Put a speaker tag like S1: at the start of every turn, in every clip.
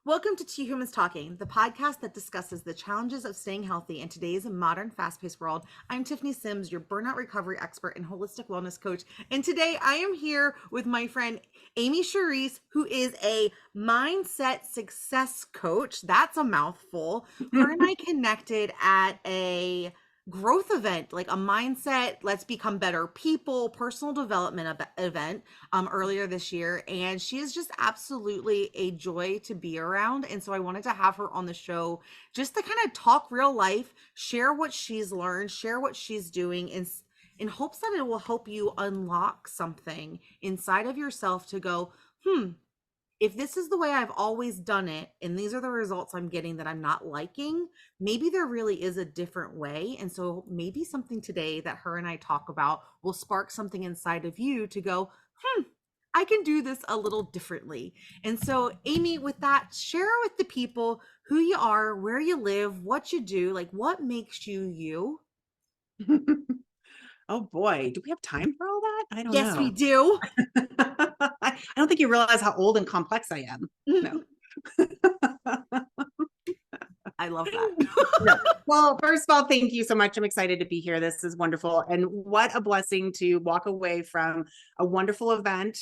S1: Welcome to Two Humans Talking, the podcast that discusses the challenges of staying healthy in today's modern, fast-paced world. I'm Tiffany Sims, your burnout recovery expert and holistic wellness coach. And today I am here with my friend Amy Sherice, who is a mindset success coach. That's a mouthful. Her and I connected at a growth event, like a mindset, let's become better people, personal development event earlier this year. And she is just absolutely a joy to be around. And so I wanted to have her on the show just to kind of talk real life, share what she's learned, share what she's doing in hopes that it will help you unlock something inside of yourself to go, if this is the way I've always done it, and these are the results I'm getting that I'm not liking, maybe there really is a different way. And so maybe something today that her and I talk about will spark something inside of you to go, I can do this a little differently. And so, Amy, with that, share with the people who you are, where you live, what you do, like what makes you you.
S2: Oh boy, do we have time for all that? I don't
S1: Yes, we
S2: know.
S1: do.
S2: I don't think you realize how old and complex I am. No.
S1: I love that.
S2: No. Well, first of all, thank you so much. I'm excited to be here. This is wonderful. And what a blessing to walk away from a wonderful event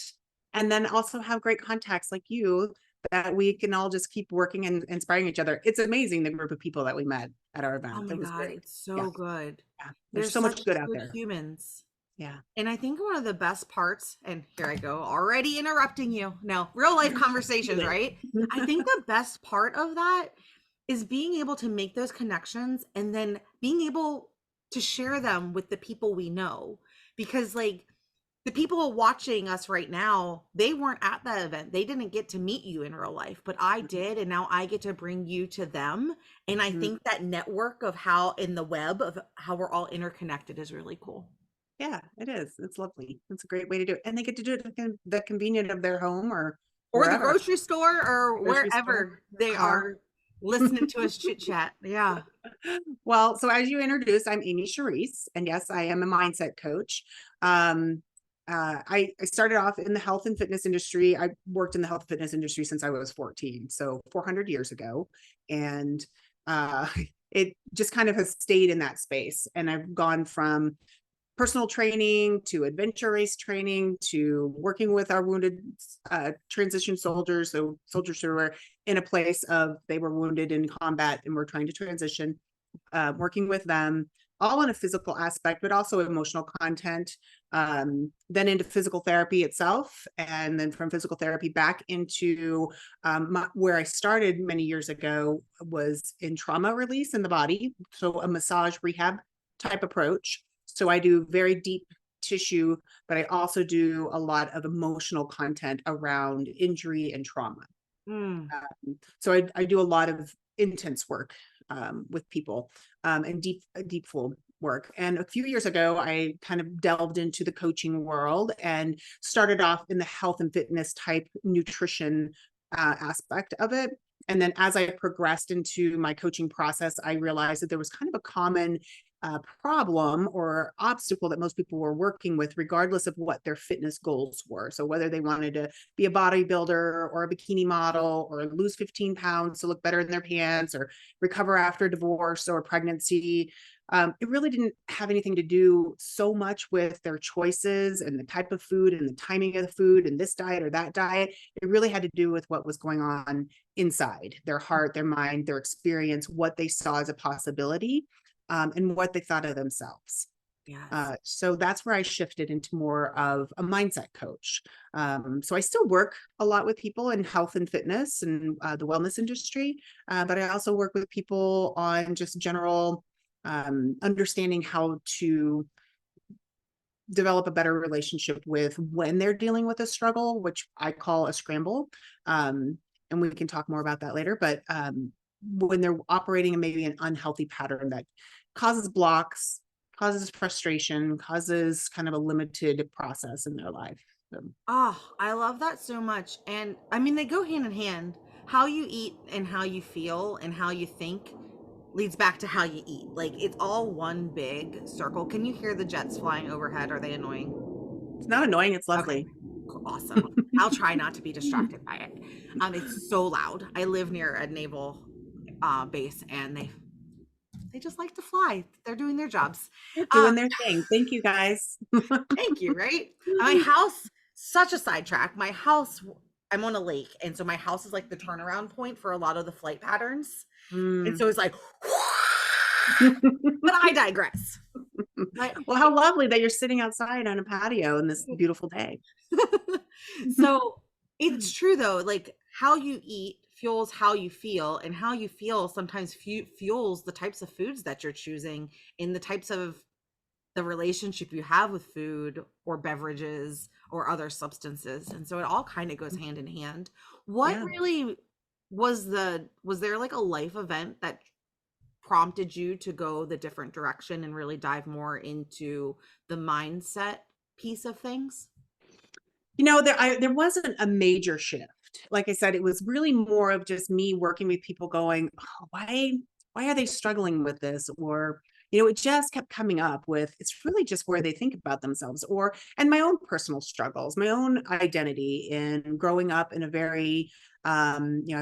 S2: and then also have great contacts like you that we can all just keep working and inspiring each other. It's amazing the group of people that we met at our
S1: Oh
S2: event.
S1: my
S2: It was
S1: God,
S2: great.
S1: it's so
S2: Yeah.
S1: good.
S2: Yeah. There's
S1: There's
S2: so much
S1: such
S2: good out
S1: good
S2: there.
S1: humans.
S2: Yeah.
S1: And I think one of the best parts, and here I go, already interrupting you. No, real life conversations, right? I think the best part of that is being able to make those connections and then being able to share them with the people we know. Because, like, the people watching us right now, they weren't at that event. They didn't get to meet you in real life, but I did. And now I get to bring you to them. And I think that network of how in the web of how we're all interconnected is really cool.
S2: Yeah, it is. It's lovely. It's a great way to do it. And they get to do it in the convenience of their home or
S1: Or the
S2: wherever,
S1: grocery store or
S2: grocery store,
S1: wherever they
S2: car.
S1: are listening to us chit chat. Yeah.
S2: Well, so as you introduced, I'm Amy Sherice, and yes, I am a mindset coach. I started off in the health and fitness industry. I worked in the health and fitness industry since I was 14, so 400 years ago. And uh, it just kind of has stayed in that space. And I've gone from personal training to adventure race training to working with our wounded transition soldiers, so soldiers who were in a place of they were wounded in combat and were trying to transition, working with them all in a physical aspect but also emotional content, then into physical therapy itself, and then from physical therapy back into where I started many years ago was in trauma release in the body, so a massage rehab type approach. So I do very deep tissue, but I also do a lot of emotional content around injury and trauma.
S1: Mm.
S2: So I do a lot of intense work with people, and deep full work. And a few years ago, I kind of delved into the coaching world and started off in the health and fitness type nutrition aspect of it. And then as I progressed into my coaching process, I realized that there was kind of a common problem or obstacle that most people were working with, regardless of what their fitness goals were. So whether they wanted to be a bodybuilder or a bikini model or lose 15 pounds to look better in their pants or recover after divorce or pregnancy, it really didn't have anything to do so much with their choices and the type of food and the timing of the food and this diet or that diet. It really had to do with what was going on inside their heart, their mind, their experience, what they saw as a possibility, and what they thought of themselves.
S1: Yes.
S2: So that's where I shifted into more of a mindset coach. So I still work a lot with people in health and fitness and the wellness industry, but I also work with people on just general understanding how to develop a better relationship with when they're dealing with a struggle, which I call a scramble. And we can talk more about that later. But when they're operating in maybe an unhealthy pattern that causes blocks, causes frustration, causes kind of a limited process in their life. So,
S1: Oh, I love that so much. And I mean, they go hand in hand. How you eat and how you feel and how you think leads back to how you eat. Like it's all one big circle. Can you hear the jets flying overhead? Are they annoying?
S2: it's not annoying, it's
S1: Okay.
S2: lovely.
S1: Awesome. I'll try not to be distracted by it. It's so loud. I live near a naval base, and they just like to fly. They're doing their jobs.
S2: They're
S1: Um,
S2: doing their thing. Thank you guys.
S1: Thank you, right? My house, such a sidetrack. My house, I'm on a lake, and so my house is like the turnaround point for a lot of the flight patterns. And
S2: Mm.
S1: so it's like, but I digress. But
S2: Well, how lovely that you're sitting outside on a patio in this beautiful day.
S1: so it's true though, like how you eat fuels how you feel, and how you feel sometimes fuels the types of foods that you're choosing, in the types of the relationship you have with food or beverages or other substances. And so it all kind of goes hand in hand. What
S2: Yeah.
S1: really was there like a life event that prompted you to go the different direction and really dive more into the mindset piece of things?
S2: There wasn't a major shift. Like I said, it was really more of just me working with people going, oh, why are they struggling with this? Or, it just kept coming up with, it's really just where they think about themselves, and my own personal struggles, my own identity in growing up in a very, I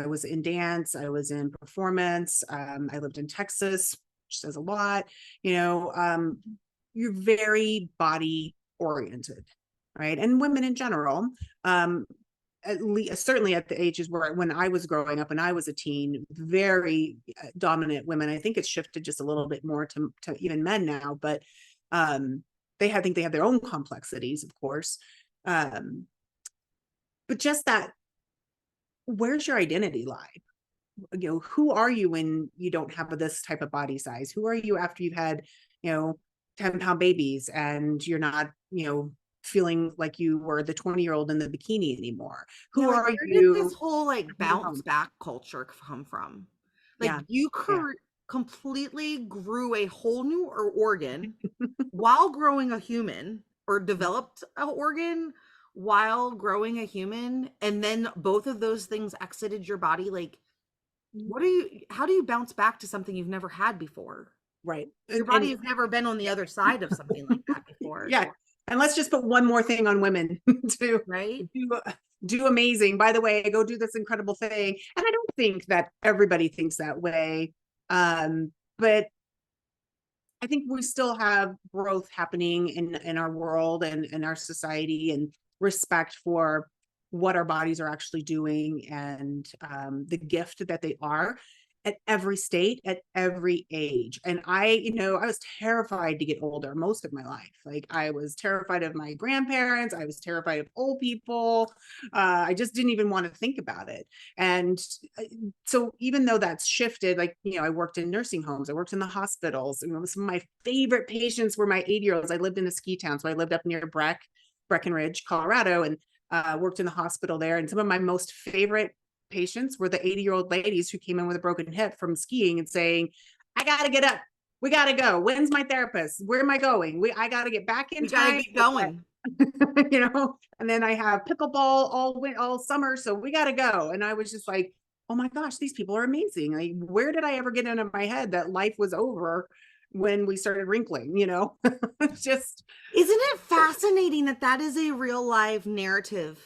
S2: was in dance, I was in performance, I lived in Texas, which says a lot, you're very body oriented, right? And women in general, at least certainly at the ages where when I was growing up and I was a teen, very dominant women. I think it's shifted just a little bit more to even men now, but I think they have their own complexities, of course. But just that, where's your identity lie? Who are you when you don't have this type of body size? Who are you after you've had, 10-pound babies and you're not, feeling like you were the 20-year-old in the bikini anymore?
S1: Yeah,
S2: Who
S1: like
S2: are
S1: where did this
S2: you?
S1: whole like bounce back culture come from? Like
S2: Yeah,
S1: you
S2: yeah.
S1: completely grew a whole new organ while growing a human, or developed an organ while growing a human, and then both of those things exited your body. Like, how do you bounce back to something you've never had before?
S2: Right.
S1: Your body has never been on the other side of something like that before,
S2: Yeah. And let's just put one more thing on women to
S1: right?
S2: do amazing. By the way, go do this incredible thing. And I don't think that everybody thinks that way. But I think we still have growth happening in our world and in our society, and respect for what our bodies are actually doing, and the gift that they are at every state, at every age. And I was terrified to get older most of my life. Like, I was terrified of my grandparents. I was terrified of old people. I just didn't even want to think about it. And so even though that's shifted, like, I worked in nursing homes, I worked in the hospitals. Some of my favorite patients were my 80-year-olds. I lived in a ski town, so I lived up near Breckenridge, Colorado, and worked in the hospital there. And some of my most favorite patients were the 80-year-old ladies who came in with a broken hip from skiing and saying, I gotta get up, we gotta go, when's my therapist, where am I going, I gotta get back in
S1: We got to
S2: time.
S1: get going.
S2: And then I have pickleball all summer, so we got to go. And I was just like, oh my gosh, these people are amazing. Like, where did I ever get into my head that life was over when we started wrinkling? It's just,
S1: Isn't it fascinating that that is a real live narrative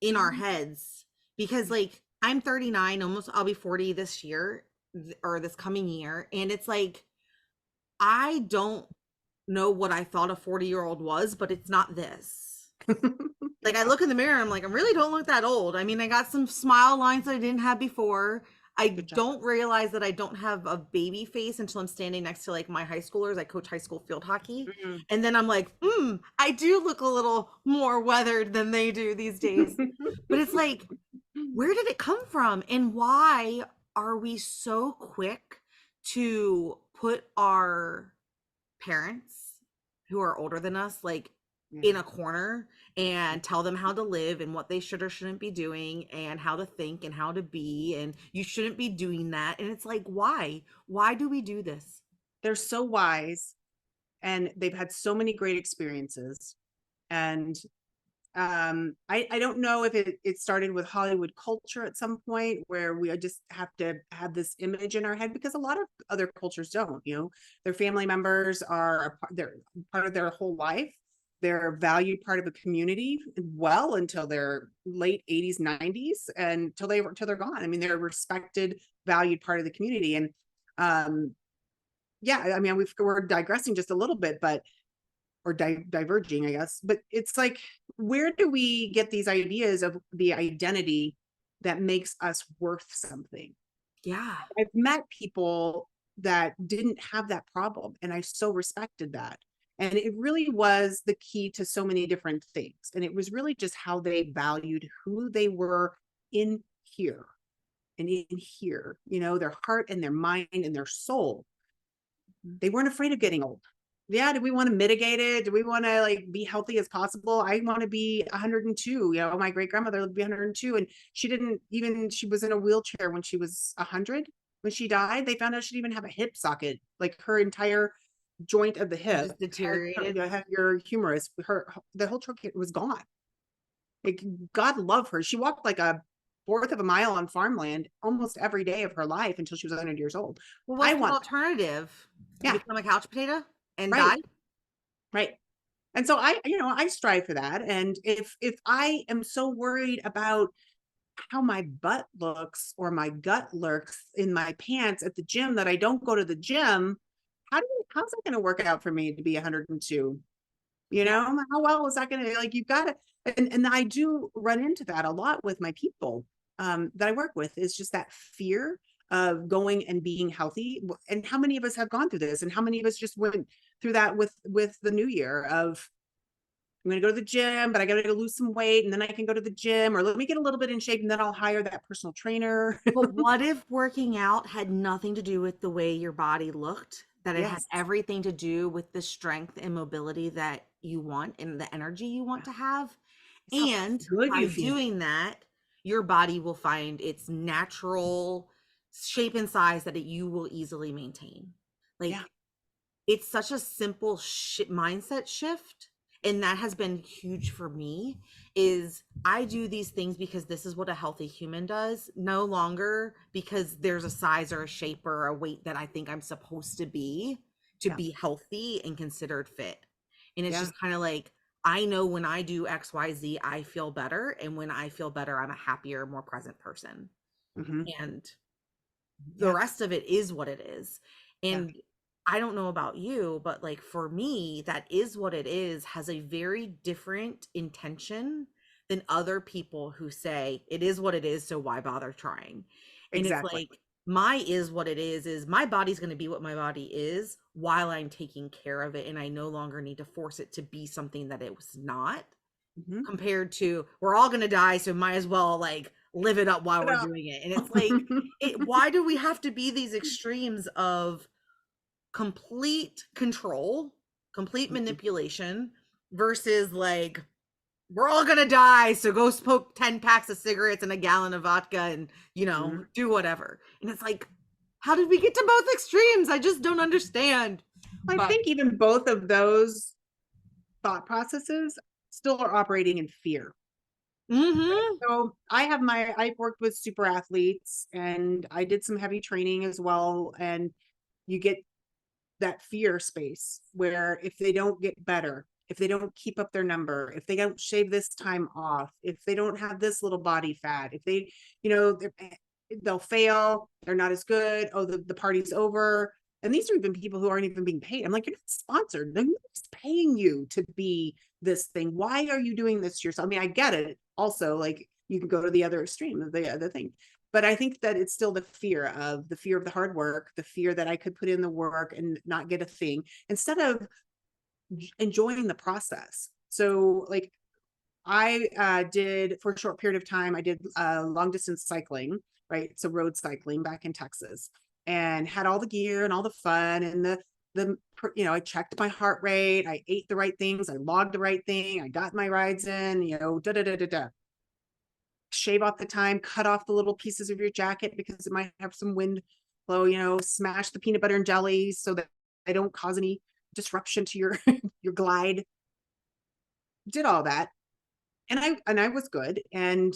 S1: in our heads? Because like I'm 39, almost I'll be 40 this year, or this coming year, and it's like I don't know what I thought a 40-year-old was, but it's not this. Like I look in the mirror, I'm like, I really don't look that old. I mean, I got some smile lines that I didn't have before. I
S2: good job.
S1: don't realize that I don't have a baby face until I'm standing next to like my high schoolers. I coach high school field hockey.
S2: Mhm.
S1: And then I'm like, I do look a little more weathered than they do these days. But it's like, where did it come from? And why are we so quick to put our parents who are older than us, like, in a corner and tell them how to live and what they should or shouldn't be doing and how to think and how to be, and you shouldn't be doing that? And it's like, why do we do this?
S2: They're so wise, and they've had so many great experiences. And I don't know if it started with Hollywood culture at some point, where we just have to have this image in our head, because a lot of other cultures don't. Their family members they're part of their whole life. They're a valued part of a community well until their late 80s, 90s, and till they're gone. I mean, they're a respected, valued part of the community. And yeah, I mean, we're digressing just a little bit, but or diverging, I guess. But it's like, where do we get these ideas of the identity that makes us worth something?
S1: Yeah.
S2: I've met people that didn't have that problem, and I so respected that. And it really was the key to so many different things. And it was really just how they valued who they were in here and in here, their heart and their mind and their soul. They weren't afraid of getting old. Yeah, do we want to mitigate it? Do we want to like be healthy as possible? I want to be 102. My great grandmother lived to be 102, and she was in a wheelchair when she was 100. When she died, they found out she didn't even have a hip socket. Like her entire joint of the hip
S1: Just deteriorated.
S2: had your humerus. The whole trachea was gone. Like, God love her. She walked like a fourth of a mile on farmland almost every day of her life until she was 100 years old.
S1: Well,
S2: I
S1: what's the
S2: want
S1: alternative? To
S2: Yeah,
S1: become a couch potato and
S2: right,
S1: die?
S2: right. And so I strive for that. And if I am so worried about how my butt looks or my gut looks in my pants at the gym that I don't go to the gym, how's that going to work out for me to be 102?
S1: Yeah.
S2: How well is that going to, like, you've got to, and I do run into that a lot with my people that I work with, is just that fear of going and being healthy. And how many of us have gone through this, and how many of us just went through that with the new year of, I'm going to go to the gym, but I got to lose some weight, and then I can go to the gym, or let me get a little bit in shape and then I'll hire that personal trainer.
S1: But what if working out had nothing to do with the way your body looked? That it had
S2: Yes.
S1: everything to do with the strength and mobility that you want and the energy you want to have.
S2: It's how
S1: And
S2: good
S1: by
S2: you feel.
S1: doing that, your body will find its natural shape and size that you will easily maintain.
S2: Yeah.
S1: Like, it's such a simple mindset shift, and that has been huge for me. Is I do these things because this is what a healthy human does, no longer because there's a size or a shape or a weight that I think I'm supposed to
S2: Yeah.
S1: be healthy and considered fit. And it's
S2: Yeah.
S1: just kind of like, I know when I do XYZ, I feel better, and when I feel better, I'm a happier, more present person.
S2: Mm-hmm.
S1: And the
S2: Yeah.
S1: rest of it is what it is.
S2: Yeah.
S1: And I don't know about you, but like for me, that is what it is has a very different intention than other people who say it is what it is, so why bother trying? And it's
S2: Exactly.
S1: like, my is what it is my body's going to be what my body is while I'm taking care of it, and I no longer need to force it to be something that it was not.
S2: Mm-hmm.
S1: Compared to, we're all going to die, so might as well like live it up while we're doing it. And it's like, why do we have to be these extremes of complete control, complete manipulation, versus like, we're all gonna die, so go smoke 10 packs of cigarettes and a gallon of vodka and
S2: Mm-hmm.
S1: do whatever. And it's like, how did we get to both extremes? I just don't understand.
S2: I
S1: But
S2: think even both of those thought processes still are operating in fear. So I've worked with super athletes, and I did some heavy training as well. And you get that fear space where if they don't get better, if they don't keep up their number, if they don't shave this time off, if they don't have this little body fat, if they, they'll fail, they're not as good. Oh, the party's over. And these are even people who aren't even being paid. I'm like, you're not sponsored. Nobody's paying you to be this thing. Why are you doing this to yourself? I mean, I get it. Also, like, you can go to the other extreme of the other thing. But I think that it's still the fear of the hard work, the fear that I could put in the work and not get a thing, instead of enjoying the process. So like, I did, for a short period of time, I did long distance cycling, right? So road cycling back in Texas, and had all the gear and all the fun and I checked my heart rate, I ate the right things, I logged the right thing, I got my rides in, da da da da da. Shave off the time, cut off the little pieces of your jacket because it might have some wind flow, smash the peanut butter and jelly so that they don't cause any disruption to your your glide. Did all that. And I was good, and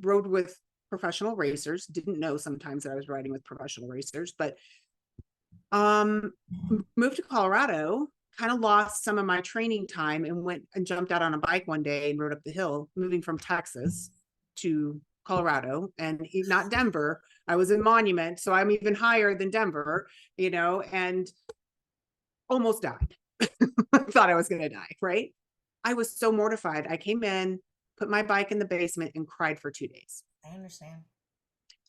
S2: rode with professional racers. Didn't know sometimes that I was riding with professional racers, but moved to Colorado, kind of lost some of my training time and went and jumped out on a bike one day and rode up the hill, moving from Texas to Colorado, and not Denver. I was in Monument, so I'm even higher than Denver, and almost died. I thought I was going to die, right? I was so mortified. I came in, put my bike in the basement, and cried for 2 days.
S1: I understand.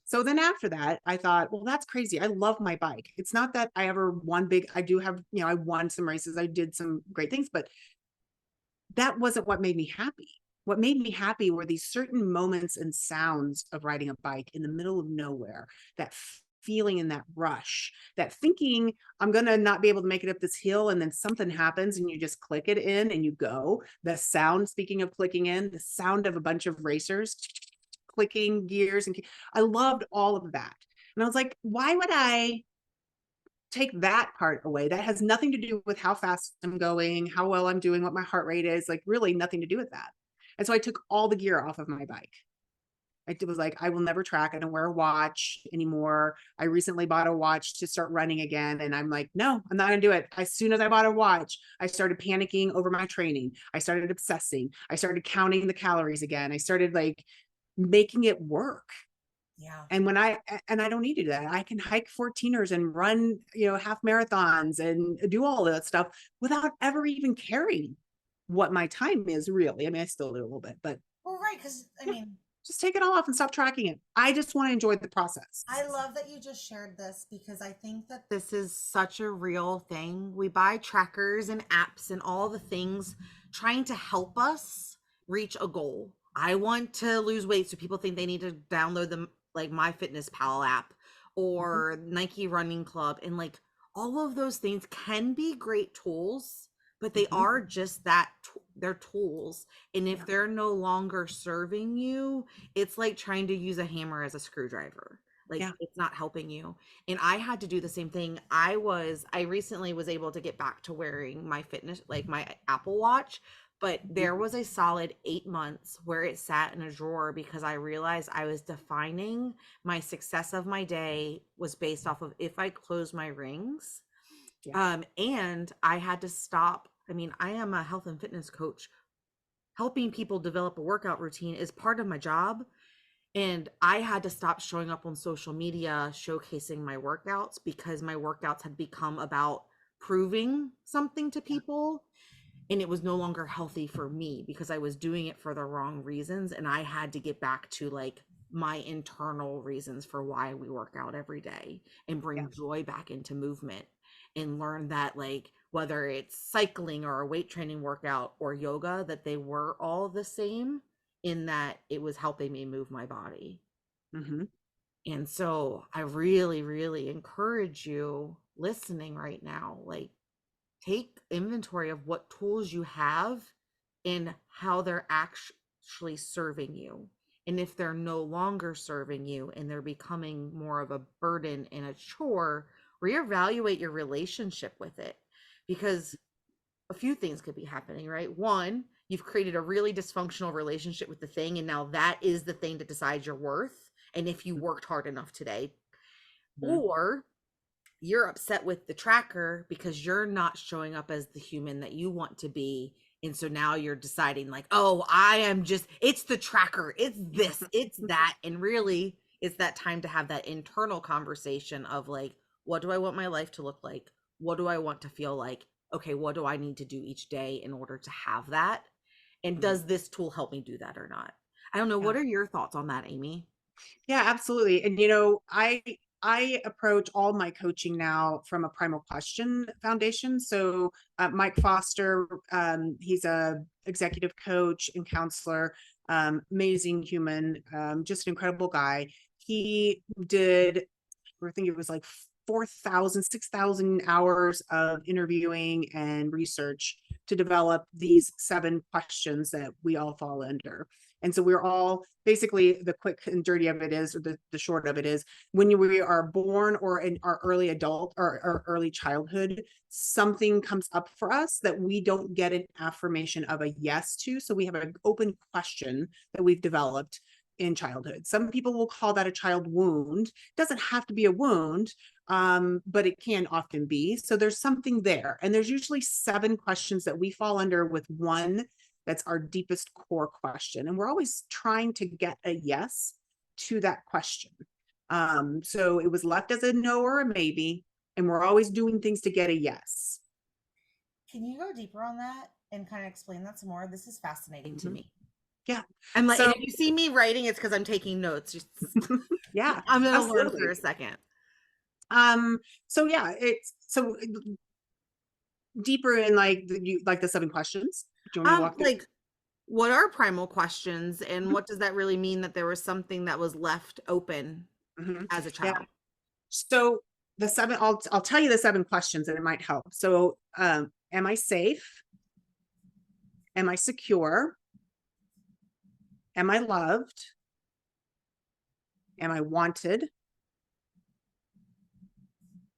S2: So then after that, I thought, well, that's crazy. I love my bike. It's not that I ever won big. I do have, I won some races. I did some great things, but that wasn't what made me happy. What made me happy were these certain moments and sounds of riding a bike in the middle of nowhere, that feeling and that rush, that thinking I'm going to not be able to make it up this hill. And then something happens and you just click it in and you go. The sound, speaking of clicking in, the sound of a bunch of racers clicking gears. And I loved all of that. And I was like, why would I take that part away? That has nothing to do with how fast I'm going, how well I'm doing, what my heart rate is, like really nothing to do with that. And so I took all the gear off of my bike. I was like, I will never track. I don't wear a watch anymore. I recently bought a watch to start running again. And I'm like, no, I'm not going to do it. As soon as I bought a watch, I started panicking over my training. I started obsessing. I started counting the calories again. I started like making it work.
S1: Yeah.
S2: And I don't need to do that. I can hike 14ers and run, half marathons and do all that stuff without ever even caring what my time is really. I mean, I still do a little bit, but
S1: Well, right. Because I mean,
S2: just take it all off and stop tracking it. I just want to enjoy the process.
S1: I love that you just shared this because I think that this is such a real thing. We buy trackers and apps and all the things trying to help us reach a goal. I want to lose weight, so people think they need to download the like MyFitnessPal app or Nike Running Club, and like all of those things can be great tools, but they are just that they're tools. And if they're no longer serving you, it's like trying to use a hammer as a screwdriver. Like it's not helping you. And I had to do the same thing. I recently was able to get back to wearing my fitness, like my Apple Watch, but there was a solid 8 months where it sat in a drawer because I realized I was defining my success of my day was based off of if I close my rings. And I had to stop. I mean, I am a health and fitness coach. Helping people develop a workout routine is part of my job. And I had to stop showing up on social media showcasing my workouts because my workouts had become about proving something to people. And it was no longer healthy for me because I was doing it for the wrong reasons. And I had to get back to like my internal reasons for why we work out every day and bring joy back into movement, and learn that like whether it's cycling or a weight training workout or yoga, that they were all the same in that it was helping me move my body. And so I really, really encourage you listening right now, like take inventory of what tools you have and how they're actually serving you. And if they're no longer serving you and they're becoming more of a burden and a chore, reevaluate your relationship with it, because a few things could be happening, right? One, you've created a really dysfunctional relationship with the thing, and now that is the thing that decides your worth and if you worked hard enough today. Or you're upset with the tracker because you're not showing up as the human that you want to be. And so now you're deciding like, oh, it's the tracker, it's this, it's that. And really, it's that time to have that internal conversation of like, what do I want my life to look like? What do I want to feel like? Okay, what do I need to do each day in order to have that? And does this tool help me do that or not? I don't know. What are your thoughts on that, Amy?
S2: Yeah, absolutely. And I approach all my coaching now from a Primal Question foundation. So Mike Foster, he's a executive coach and counselor, amazing human, just an incredible guy. He did, I think it was like 6,000 hours of interviewing and research to develop these 7 questions that we all fall under. And so we're all basically, the quick and dirty of it is, or the short of it is, when we are born or in our early adult or our early childhood, something comes up for us that we don't get an affirmation of a yes to. So we have an open question that we've developed in childhood. Some people will call that a child wound. It doesn't have to be a wound. but it can often be. So there's something there. And there's usually 7 questions that we fall under, with one that's our deepest core question. And we're always trying to get a yes to that question. So it was left as a no or a maybe, and we're always doing things to get a yes.
S1: Can you go deeper on that and kind of explain that some more? This is fascinating to me.
S2: Yeah.
S1: I'm like, and
S2: So
S1: if you see me writing, it's because I'm taking notes. Just,
S2: yeah,
S1: I'm gonna learn
S2: absolutely.
S1: for a second.
S2: So yeah, it's so deeper in like the 7 questions. Do you want me to walk through?
S1: Like, what are primal questions, and
S2: Mhm,
S1: what does that really mean that there was something that was left open
S2: mhm.
S1: as a
S2: Yeah.
S1: child?
S2: So the 7, I'll tell you the 7 questions and it might help. So am I safe? Am I secure? Am I loved? Am I wanted?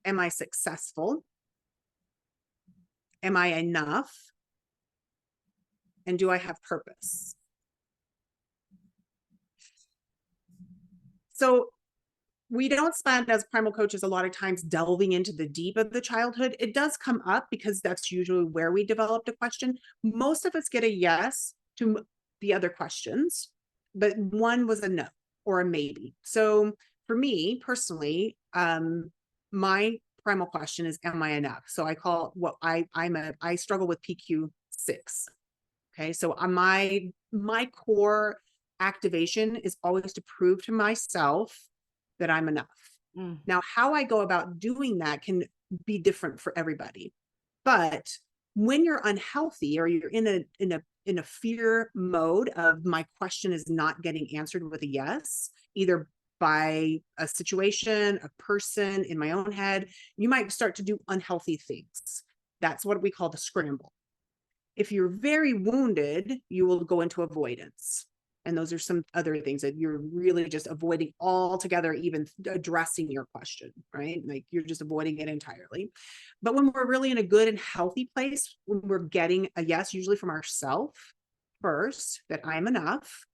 S2: Am I successful? Am I enough? And do I have purpose? So we don't spend, as primal coaches, a lot of times delving into the deep of the childhood. It does come up because that's usually where we developed a question. Most of us get a yes to the other questions, but one was a no or a maybe. So for me personally, my primal question is, am I enough? So I call what I struggle with PQ6. Okay. So my core activation is always to prove to myself that I'm enough.
S1: Mm.
S2: Now, how I go about doing that can be different for everybody. But when you're unhealthy, or you're in a fear mode of, my question is not getting answered with a yes, either by a situation, a person, in my own head, you might start to do unhealthy things. That's what we call the scramble. If you're very wounded, you will go into avoidance. And those are some other things that you're really just avoiding altogether, even addressing your question, right? Like you're just avoiding it entirely. But when we're really in a good and healthy place, when we're getting a yes, usually from ourselves first, that I'm enough,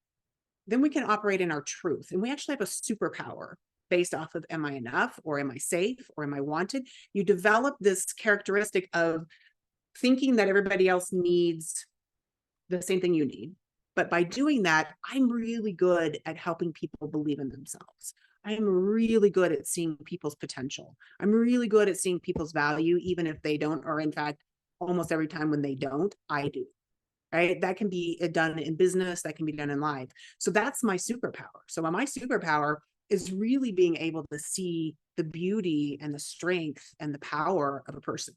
S2: then we can operate in our truth. And we actually have a superpower based off of, am I enough, or am I safe, or am I wanted? You develop this characteristic of thinking that everybody else needs the same thing you need. But by doing that, I'm really good at helping people believe in themselves. I'm really good at seeing people's potential. I'm really good at seeing people's value, even if they don't, or in fact, almost every time when they don't, I do. Right? That can be done in business, that can be done in life. So that's my superpower. So my superpower is really being able to see the beauty and the strength and the power of a person,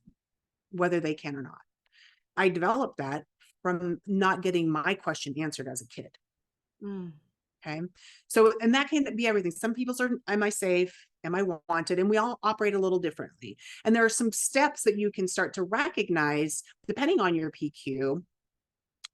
S2: whether they can or not. I developed that from not getting my question answered as a kid.
S1: Mm.
S2: Okay. So, and that can be everything. Some people are, am I safe? Am I wanted? And we all operate a little differently. And there are some steps that you can start to recognize, depending on your PQ,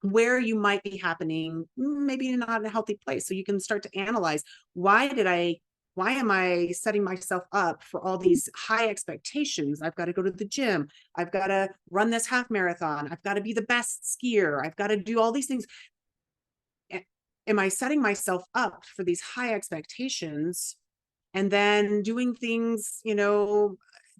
S2: where you might be happening, maybe not in a healthy place. So you can start to analyze, why am I setting myself up for all these high expectations? I've got to go to the gym. I've got to run this half marathon. I've got to be the best skier. I've got to do all these things. Am I setting myself up for these high expectations and then doing things,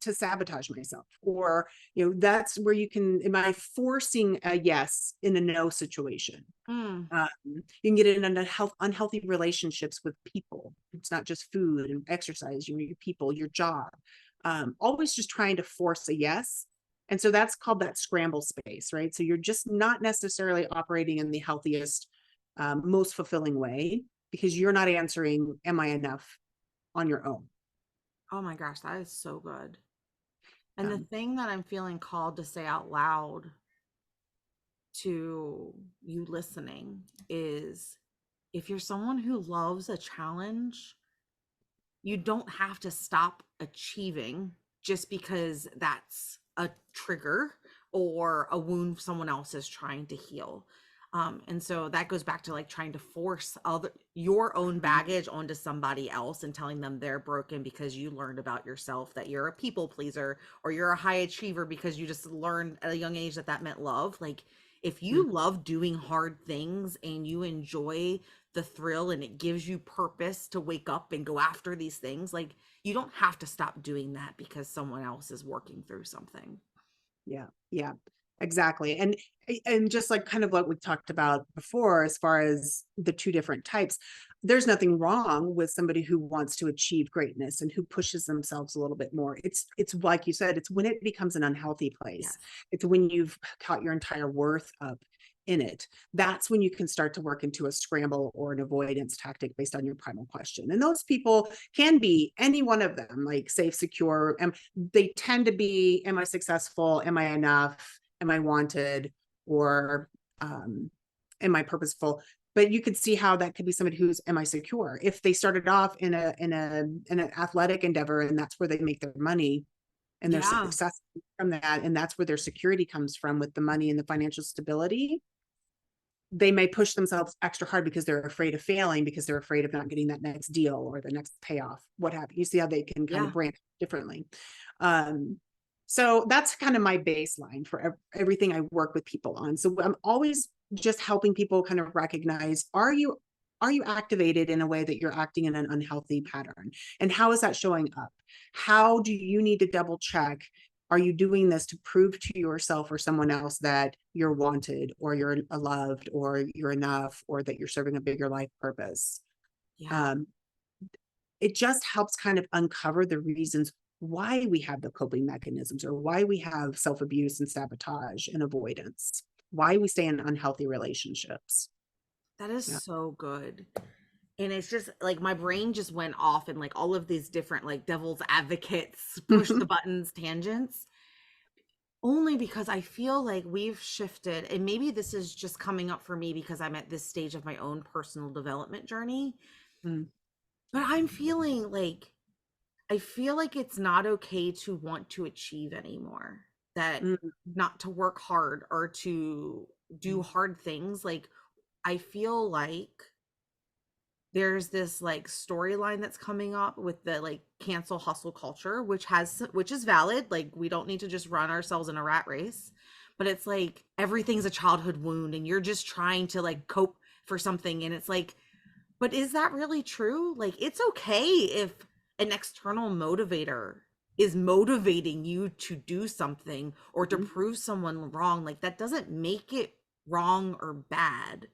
S2: to sabotage myself? Or, that's where you can, am I forcing a yes in a no situation?
S1: Mm.
S2: You can get in unhealthy relationships with people. It's not just food and exercise, your people, your job. Always just trying to force a yes. And so that's called that scramble space, right? So you're just not necessarily operating in the healthiest, most fulfilling way, because you're not answering, am I enough, on your own.
S1: Oh my gosh, that is so good. And the
S2: Um,
S1: thing that I'm feeling called to say out loud to you listening is, if you're someone who loves a challenge, you don't have to stop achieving just because that's a trigger or a wound someone else is trying to heal. And so that goes back to like trying to force your own baggage onto somebody else and telling them they're broken because you learned about yourself that you're a people pleaser, or you're a high achiever because you just learned at a young age that that meant love. Like, If
S2: Mm.
S1: you love doing hard things and you enjoy the thrill and it gives you purpose to wake up and go after these things, like you don't have to stop doing that because someone else is working through something.
S2: Yeah, yeah, exactly. And just like kind of what we talked about before, as far as the two different types, there's nothing wrong with somebody who wants to achieve greatness and who pushes themselves a little bit more. It's like you said, it's when it becomes an unhealthy place.
S1: Yes.
S2: It's when you've caught your entire worth up in it. That's when you can start to work into a scramble or an avoidance tactic based on your primal question. And those people can be any one of them, like safe, secure, they tend to be, am I successful? Am I enough? Am I wanted? Or am I purposeful? But you could see how that could be somebody who's, am I secure? If they started off in an athletic endeavor and that's where they make their money and their
S1: Yeah.
S2: success from that, and that's where their security comes from with the money and the financial stability, they may push themselves extra hard because they're afraid of failing, because they're afraid of not getting that next deal or the next payoff, what have you. You see how they can kind
S1: Yeah.
S2: of branch differently. Um, so that's kind of my baseline for everything I work with people on. So I'm always just helping people kind of recognize, are you activated in a way that you're acting in an unhealthy pattern? And how is that showing up? How do you need to double check? Are you doing this to prove to yourself or someone else that you're wanted or you're loved or you're enough or that you're serving a bigger life purpose?
S1: Yeah.
S2: Um, it just helps kind of uncover the reasons why we have the coping mechanisms or why we have self-abuse and sabotage and avoidance, why we stay in unhealthy relationships.
S1: That is
S2: Yeah.
S1: so good. And it's just like my brain just went off in like all of these different like devil's advocates, push the buttons, tangents, only because I feel like we've shifted. And maybe this is just coming up for me because I'm at this stage of my own personal development journey.
S2: Mm,
S1: But I'm feeling like I feel like it's not okay to want to achieve anymore. That
S2: mm,
S1: not to work hard or to do
S2: mm,
S1: hard things. Like I feel like there's this like storyline that's coming up with the like cancel hustle culture, which is valid. Like we don't need to just run ourselves in a rat race, but it's like everything's a childhood wound and you're just trying to like cope for something, and it's like, but is that really true? Like it's okay if an external motivator is motivating you to do something or to
S2: mm.
S1: prove someone wrong. Like that doesn't make it wrong or bad.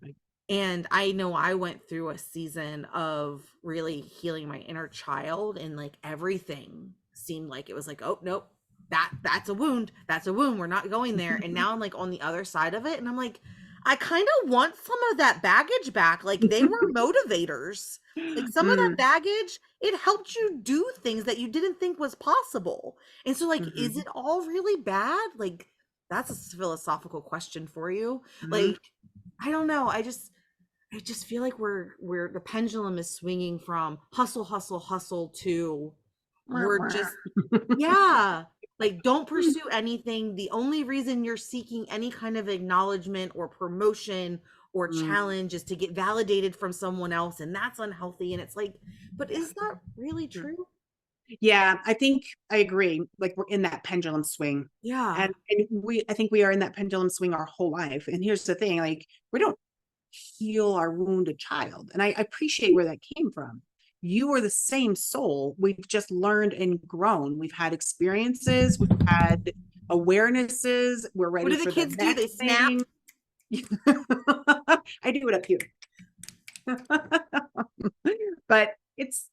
S2: Right.
S1: And I know I went through a season of really healing my inner child, and like everything seemed like it was like, oh nope, that's a wound. That's a wound. We're not going there. And now I'm like on the other side of it, and I'm like, I kind of want some of that baggage back. Like they were motivators. Like some of that
S2: Mm,
S1: baggage, it helped you do things that you didn't think was possible. And so like, is
S2: mhm,
S1: it all really bad? Like that's a philosophical question for you.
S2: mhm.
S1: Like I don't know. I just feel like we're the pendulum is swinging from hustle, hustle, hustle to
S2: Wah,
S1: we're
S2: wah.
S1: just, yeah, like don't pursue anything. The only reason you're seeking any kind of acknowledgement or promotion or
S2: Mm.
S1: challenge is to get validated from someone else, and that's unhealthy. And it's like, but is that really
S2: Mm.
S1: true?
S2: Yeah, I think I agree. Like we're in that pendulum swing.
S1: Yeah.
S2: And I think we are in that pendulum swing our whole life. And here's the thing, like we don't heal our wounded child. And I appreciate where that came from. You are the same soul. We've just learned and grown. We've had experiences, we've had awarenesses, we're
S1: What
S2: ready
S1: do the
S2: for the
S1: kids do?
S2: next
S1: They snap.
S2: thing. I do it up here. But it's,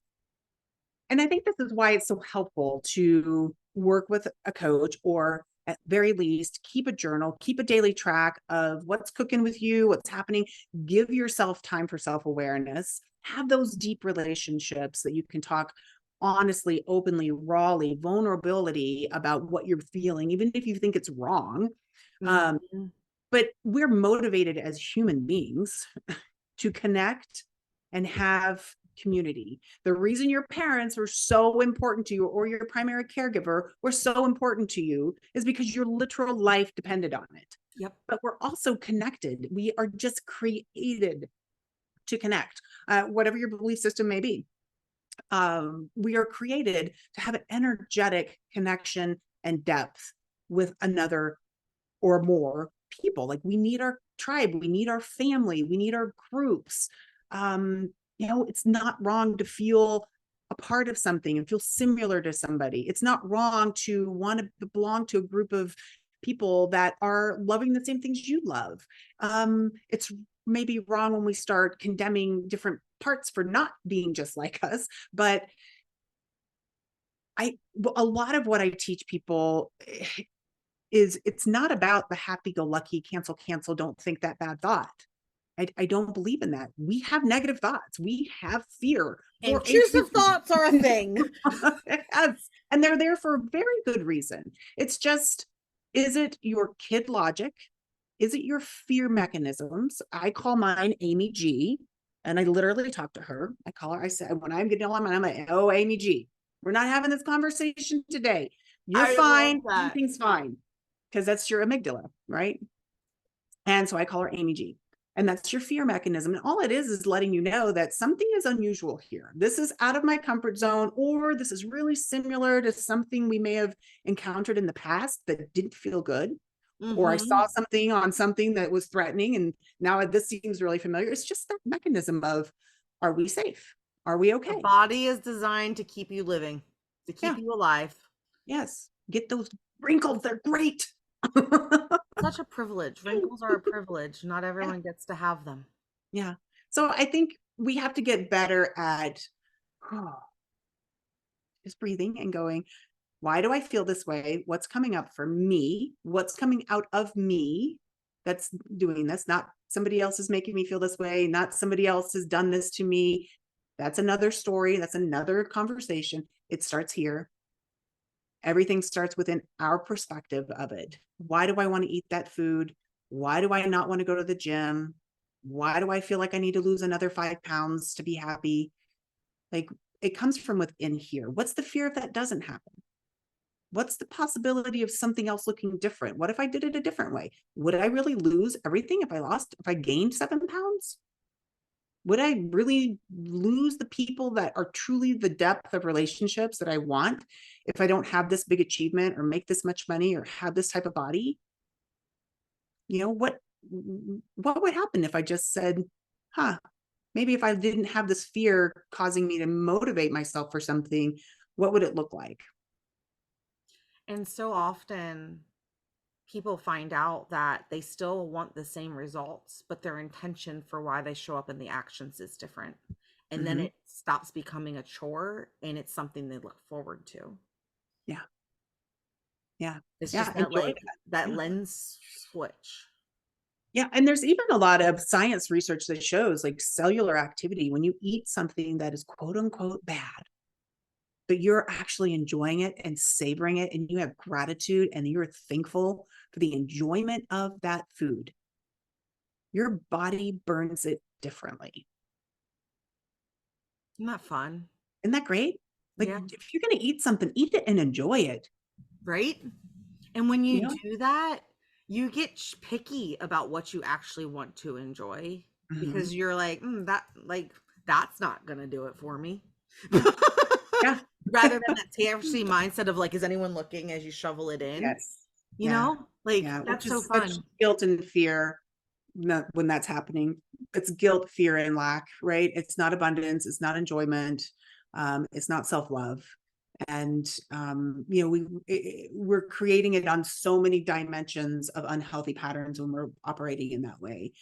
S2: and I think this is why it's so helpful to work with a coach, or at very least keep a journal, keep a daily track of what's cooking with you, what's happening. Give yourself time for self-awareness. Have those deep relationships that you can talk honestly, openly, rawly, vulnerability about what you're feeling, even if you think it's wrong. Um,
S1: Mhm.
S2: but we're motivated as human beings to connect and have community. The reason your parents were so important to you, or your primary caregiver were so important to you, is because your literal life depended on it.
S1: Yep.
S2: But we're also connected. We are just created to connect, whatever your belief system may be. We are created to have an energetic connection and depth with another or more people. Like we need our tribe, we need our family, we need our groups. It's not wrong to feel a part of something and feel similar to somebody. It's not wrong to want to belong to a group of people that are loving the same things you love. It's maybe wrong when we start condemning different parts for not being just like us, but a lot of what I teach people is it's not about the happy-go-lucky, cancel, don't think that bad thought. I don't believe in that. We have negative thoughts. We have fear.
S1: Intrusive thoughts are a thing.
S2: Yes. And they're there for a very good reason. It's just, is it your kid logic? Is it your fear mechanisms? I call mine Amy G. And I literally talk to her. I call her, I said, when I'm getting on, I'm like, oh, Amy G, we're not having this conversation today. You're fine. Everything's fine. Because that's your amygdala, right? And so I call her Amy G. And that's your fear mechanism. And all it is letting you know that something is unusual here. This is out of my comfort zone, or this is really similar to something we may have encountered in the past that didn't feel good. Or I saw something on something that was threatening, and now this seems really familiar. It's just that mechanism of, are we safe? Are we okay?
S1: The body is designed to keep you living, to keep you alive.
S2: Yes. Get those wrinkles. They're great.
S1: Such a privilege. Wrinkles are a privilege. Not everyone gets to have them.
S2: Yeah. So I think we have to get better at just breathing and going, why do I feel this way? What's coming up for me? What's coming out of me that's doing this? Not somebody else is making me feel this way. Not somebody else has done this to me. That's another story. That's another conversation. It starts here. Everything starts within our perspective of it. Why do I want to eat that food? Why do I not want to go to the gym? Why do I feel like I need to lose another 5 pounds to be happy? Like, it comes from within here. What's the fear if that doesn't happen? What's the possibility of something else looking different? What if I did it a different way? Would I really lose everything if I gained 7 pounds? Would I really lose the people that are truly the depth of relationships that I want if I don't have this big achievement or make this much money or have this type of body? What would happen if I just said, maybe if I didn't have this fear causing me to motivate myself for something, what would it look like?
S1: And so often people find out that they still want the same results, but their intention for why they show up in the actions is different. And then it stops becoming a chore and it's something they look forward to.
S2: Yeah. Yeah.
S1: It's just that lens switch.
S2: Yeah. And there's even a lot of science research that shows like cellular activity, when you eat something that is quote unquote bad, but you're actually enjoying it and savoring it, and you have gratitude and you're thankful for the enjoyment of that food, your body burns it differently.
S1: Isn't that fun?
S2: Isn't that great? Like, if you're going to eat something, eat it and enjoy it.
S1: Right? And when you do that, you get picky about what you actually want to enjoy, because you're like, that's not going to do it for me.
S2: Yeah.
S1: Rather than that TFC mindset of like, is anyone looking as you shovel it in?
S2: Yes.
S1: You know, that's so fun.
S2: Guilt and fear when that's happening. It's guilt, fear, and lack, right? It's not abundance. It's not enjoyment. It's not self-love. And, we're creating it on so many dimensions of unhealthy patterns when we're operating in that way.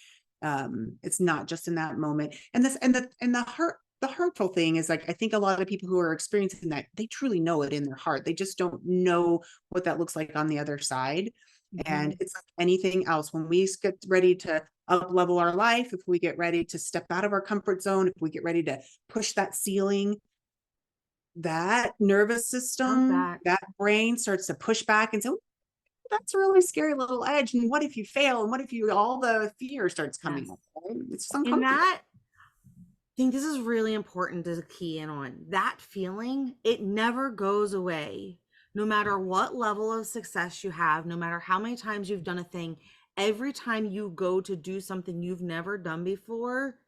S2: It's not just in that moment. And the hurtful thing is, like, I think a lot of people who are experiencing that, they truly know it in their heart. They just don't know what that looks like on the other side. And it's like anything else. When we get ready to up level our life, if we get ready to step out of our comfort zone, if we get ready to push that ceiling, that nervous system, that brain starts to push back and say, that's a really scary little edge. And what if you fail? And what if all the fear starts coming up? Right? It's just uncomfortable.
S1: And I think this is really important to key in on. That feeling, it never goes away. No matter what level of success you have, no matter how many times you've done a thing, every time you go to do something you've never done before,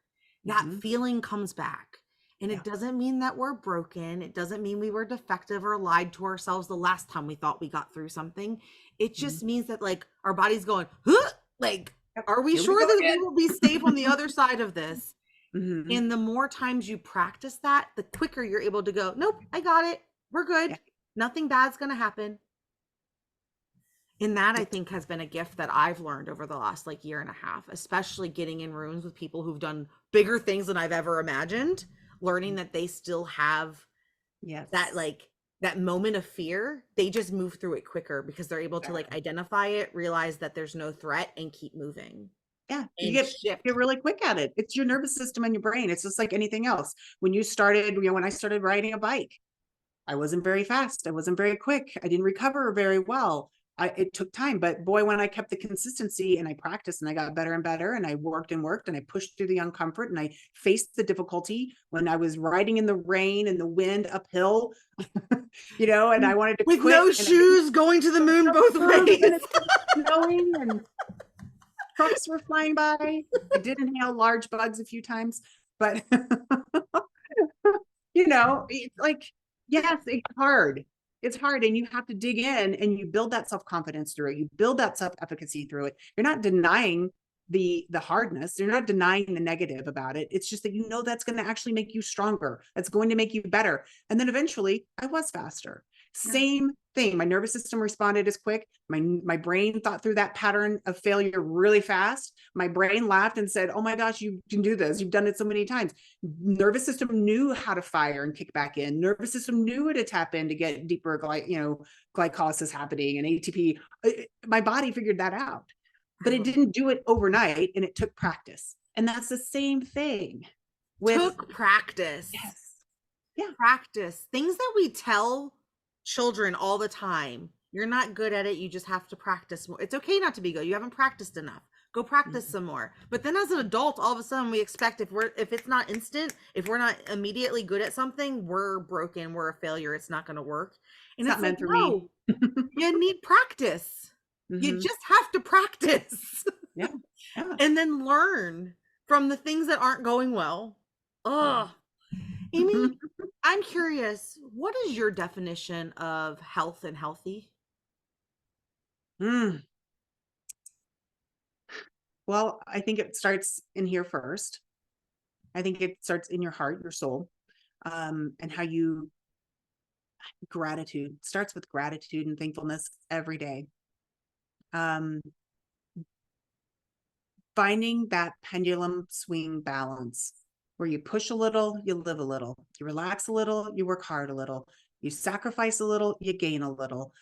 S1: that feeling comes back. And it doesn't mean that we're broken. It doesn't mean we were defective or lied to ourselves the last time we thought we got through something. It just means that, like, our body's going, huh, Like,
S2: Yep.
S1: are we
S2: Here we
S1: sure
S2: go
S1: that we
S2: again.
S1: will be safe on the other side of this?
S2: Mhm.
S1: And the more times you practice that, the quicker you're able to go, nope, I got it. We're
S2: Yeah.
S1: good. Nothing bad's going to happen. And that I
S2: Yeah.
S1: think has been a gift that I've learned over the last like year and a half, especially getting in rooms with people who've done bigger things than I've ever imagined, learning that they still have that
S2: Yes.
S1: like that moment of fear. They just move through it quicker because they're able to like
S2: Exactly.
S1: identify it, realize that there's no threat, and keep moving
S2: Yeah,
S1: and
S2: you get
S1: shift.
S2: really quick at it. It's your nervous system and your brain. It's just like anything else. When I started riding a bike, I wasn't very fast. I wasn't very quick. I didn't recover very well. It took time, but boy, when I kept the consistency and I practiced and I got better and better and I worked and worked and I pushed through the uncomfort and I faced the difficulty when I was riding in the rain and the wind uphill, and I wanted to
S1: With
S2: quit
S1: no
S2: and I didn't.
S1: shoes going to the
S2: There was
S1: moon
S2: no
S1: both
S2: food
S1: ways.
S2: and it started snowing and trucks were flying by. I did inhale large bugs a few times, but it's like, yes, it's hard. It's hard. And you have to dig in and you build that self-confidence through it. You build that self-efficacy through it. You're not denying the hardness. You're not denying the negative about it. It's just that that's going to actually make you stronger. That's going to make you better. And then eventually I was faster.
S1: Yeah.
S2: Same thing. My nervous system responded as quick. My brain thought through that pattern of failure really fast. My brain laughed and said, "Oh my gosh, you can do this. You've done it so many times." Nervous system knew how to fire and kick back in. Nervous system knew how to tap in to get deeper glycolysis happening and ATP. My body figured that out, but it didn't do it overnight, and it took practice. And that's the same thing with
S1: Took practice.
S2: yes. Yeah.
S1: Practice. Things that we tell children all the time. You're not good at it. You just have to practice more. It's okay not to be good. You haven't practiced enough. Go practice some more. But then as an adult, all of a sudden we expect if it's not instant, if we're not immediately good at something, we're broken, we're a failure, it's not going to work. And
S2: It's
S1: it's
S2: not
S1: like,
S2: meant for me.
S1: no, you need practice. You
S2: Mm-hmm.
S1: just have to practice
S2: Yeah. Yeah.
S1: and then learn from the things that aren't going well.
S2: Yeah.
S1: Oh, Amy, I'm curious, what is your definition of health and healthy?
S2: Mm. Well, I think it starts in here first. I think it starts in your heart, your soul, and how you gratitude starts with gratitude and thankfulness every day. Um, Finding that pendulum swing balance where you push a little, you live a little, you relax a little, you work hard a little, you sacrifice a little, you gain a little.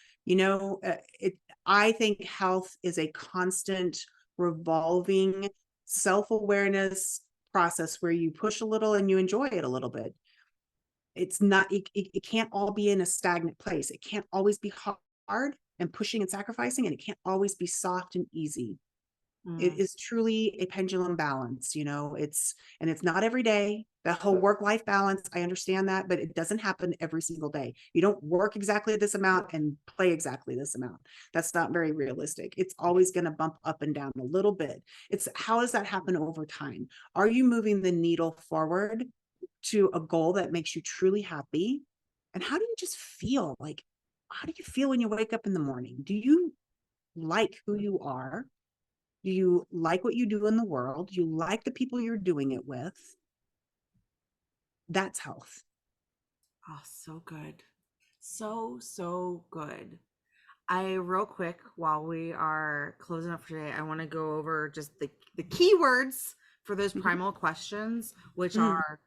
S2: I think health is a constant revolving self-awareness process where you push a little and you enjoy it a little bit. It's not, it can't all be in a stagnant place. It can't always be hard and pushing and sacrificing, and it can't always be soft and easy. It
S1: Mm.
S2: is truly a pendulum balance. It's not every day. The whole work-life balance, I understand that, but it doesn't happen every single day. You don't work exactly this amount and play exactly this amount. That's not very realistic. It's always going to bump up and down a little bit. It's how does that happen over time? Are you moving the needle forward to a goal that makes you truly happy? And how do you just feel? Like, how do you feel when you wake up in the morning? Do you like who you are? Do you like what you do in the world? Do you like the people you're doing it with? That's health.
S1: Oh, so good. So, so good. Real quick, while we are closing up for today, I want to go over just the keywords for those
S2: Mhm.
S1: primal questions, which
S2: Mm.
S1: are,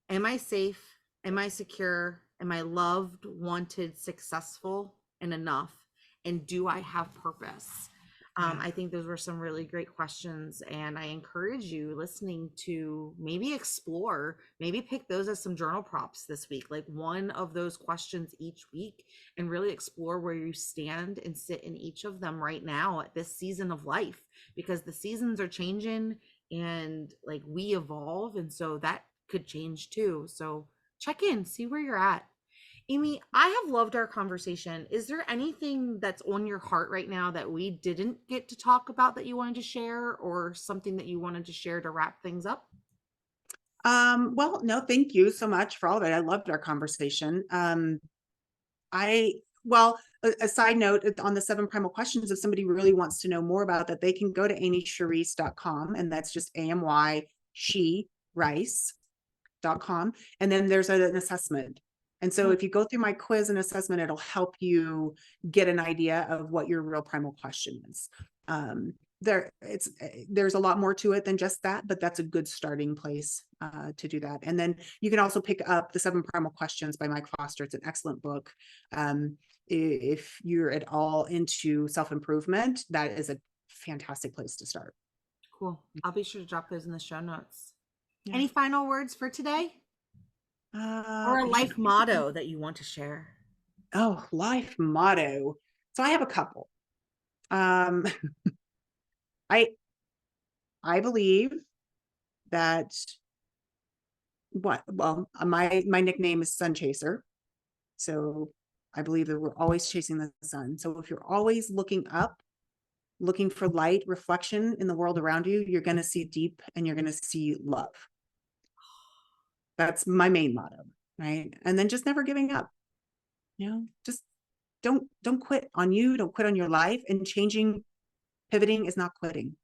S1: am I safe? Am I secure? Am I loved, wanted, successful, and enough? And do I have purpose?
S2: Yeah.
S1: I think those were some really great questions, and I encourage you listening to maybe explore, maybe pick those as some journal prompts this week, like one of those questions each week, and really explore where you stand and sit in each of them right now at this season of life, because the seasons are changing and like we evolve, and so that could change too. So check in, see where you're at. Amy, I have loved our conversation. Is there anything that's on your heart right now that we didn't get to talk about that you wanted to share, or something that you wanted to share to wrap things up?
S2: Well, no, thank you so much for all of it. I loved our conversation. I Well, a side note on the 7 primal questions, if somebody really wants to know more about that, they can go to amysherice.com, and that's just AMY she rice.com. And then there's an assessment. And so if you go through my quiz and assessment, it'll help you get an idea of what your real primal question is. There's a lot more to it than just that, but that's a good starting place to do that. And then you can also pick up the 7 Primal Questions by Mike Foster. It's an excellent book. If you're at all into self-improvement, that is a fantastic place to start.
S1: Cool. I'll be sure to drop those in the show notes.
S2: Yeah.
S1: Any final words for today? Or a life motto that you want to share?
S2: Oh, life motto. So I have a couple. I believe that my nickname is Sun Chaser. So I believe that we're always chasing the sun. So if you're always looking up, looking for light, reflection in the world around you, you're going to see deep and you're going to see love. That's my main motto, right? And then just never giving up. Just don't quit on you, don't quit on your life, and pivoting is not quitting.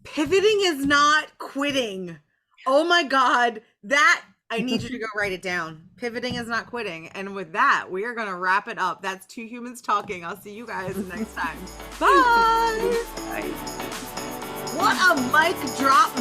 S1: Pivoting is not quitting. Oh my God. I need you to go write it down. Pivoting is not quitting. And with that, we are going to wrap it up. That's Two Humans Talking. I'll see you guys next time. Bye.
S2: Bye.
S1: What a mic drop.